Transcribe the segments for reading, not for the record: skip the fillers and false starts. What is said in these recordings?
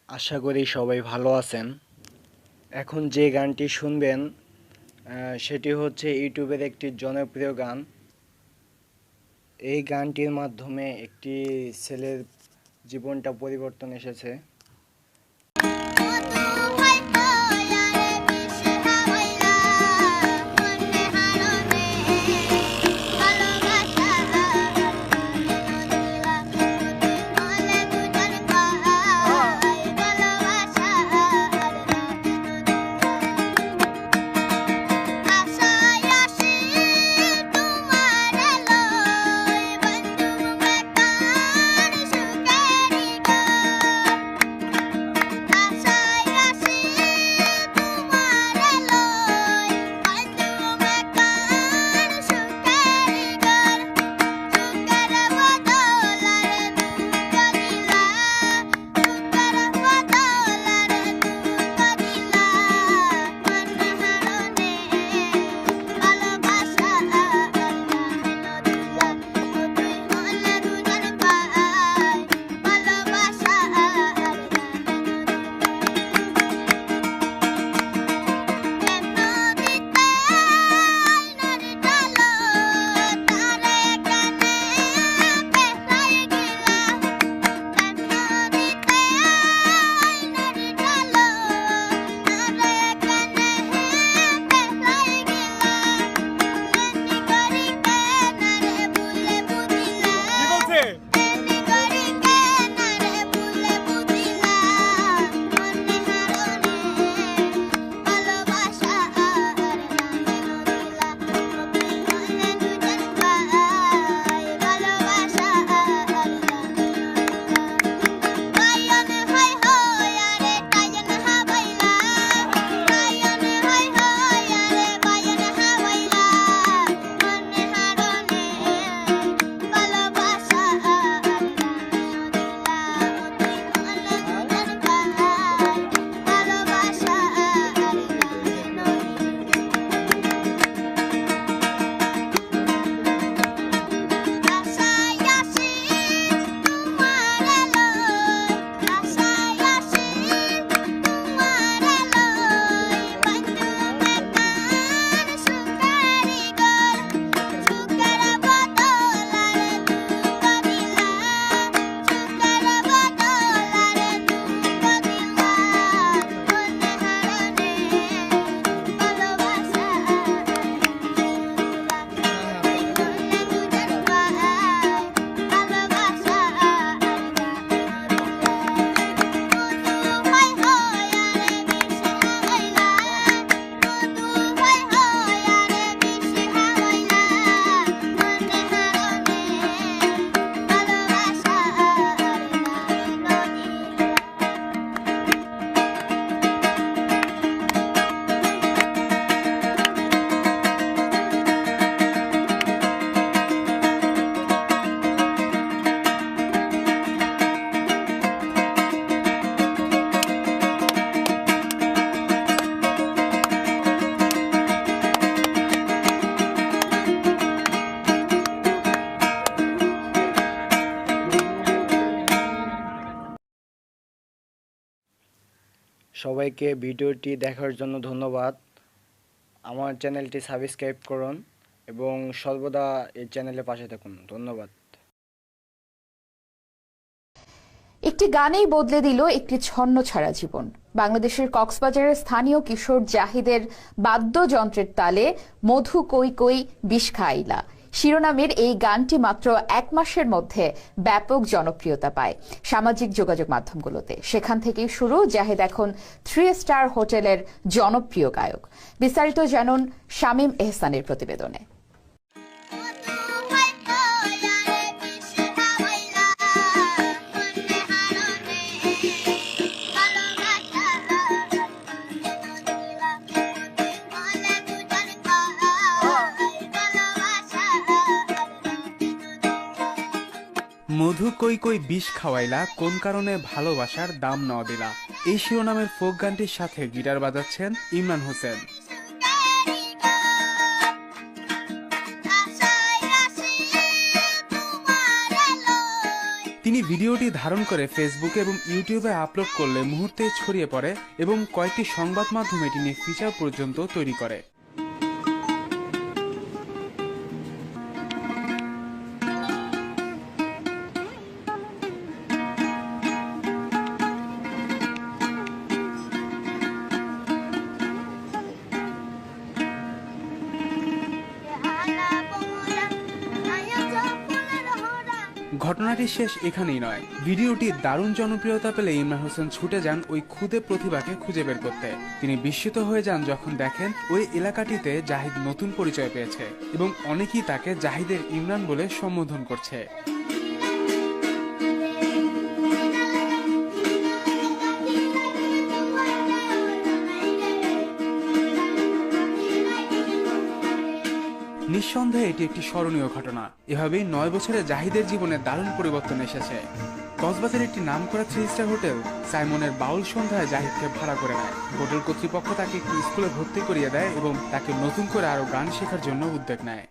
আশা করি সবাই ভালো আছেন। এখন যে গানটি শুনবেন সেটি হচ্ছে ইউটিউবের একটি জনপ্রিয় গান। এই গানটির মাধ্যমে একটি ছেলের জীবনটা পরিবর্তন এসেছে। সবাইকে ভিডিওটি দেখার জন্য ধন্যবাদ। আমার চ্যানেলটি সাবস্ক্রাইব করুন এবং সর্বদা এই চ্যানেলের পাশে থাকুন। ধন্যবাদ। একটি গানেই বদলে দিল একটি ছন্নছাড়া জীবন। বাংলাদেশের কক্সবাজারের স্থানীয় কিশোর জাহিদের বাদ্যযন্ত্রের তালে মধু কই কই বিষ খাইলা শিরোনামের এই গানটি মাত্র 1 মাসের মধ্যে ব্যাপক জনপ্রিয়তা পায় সামাজিক যোগাযোগ মাধ্যমগুলোতে। সেখান থেকেই শুরু জাহিদ এখন 3 স্টার হোটেলের জনপ্রিয় গায়ক। বিস্তারিত জানুন শামীম এহসানের প্রতিবেদনে। মধু কই কই বিষ খাওয়াইলা, কোন কারণে ভালোবাসার দাম ন দিলা, এই শিরোনামের ফোক গানটির সাথে গিটার বাজাচ্ছেন ইমরান হোসেন। তিনি তিনি ভিডিওটি ধারণ করে ফেসবুকে এবং ইউটিউবে আপলোড করলে মুহূর্তে ছড়িয়ে পড়ে এবং কয়েকটি সংবাদ মাধ্যম এটি নিয়ে ফিচার পর্যন্ত তৈরি করে। ঘটনাটি শেষ এখানেই নয়। ভিডিওটি দারুণ জনপ্রিয়তা পেলে ইমরান হোসেন ছুটে যান ওই খুদে প্রতিভাকে খুঁজে বের করতে। তিনি বিস্মিত হয়ে যান যখন দেখেন ওই এলাকাটিতে জাহিদ নতুন পরিচয় পেয়েছে এবং অনেকেই তাকে জাহিদের ইমরান বলে সম্বোধন করছে। নিঃসন্দেহে এটি একটি স্মরণীয় ঘটনা। এভাবেই 9 বছরে জাহিদের জীবনে দারুণ পরিবর্তন এসেছে। কক্সবাজারের একটি নামকরা 3 স্টার হোটেল সাইমনের বাউল সন্ধ্যায় জাহিদকে ভাড়া করে নেয়। হোটেল কর্তৃপক্ষ তাকে একটি স্কুলে ভর্তি করিয়ে দেয় এবং তাকে নতুন করে আরো গান শেখার জন্য উদ্যোগ নেয়।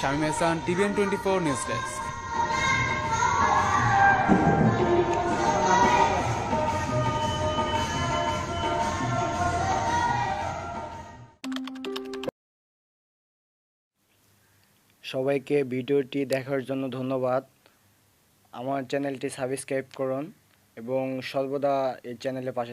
শামীম এহসান, TVN 24 নিউজ ডেস্ক। সবাইকে ভিডিওটি দেখার জন্য ধন্যবাদ। আমার চ্যানেলটি সাবস্ক্রাইব করুন এবং সর্বদা এই চ্যানেলের পাশে থাকুন।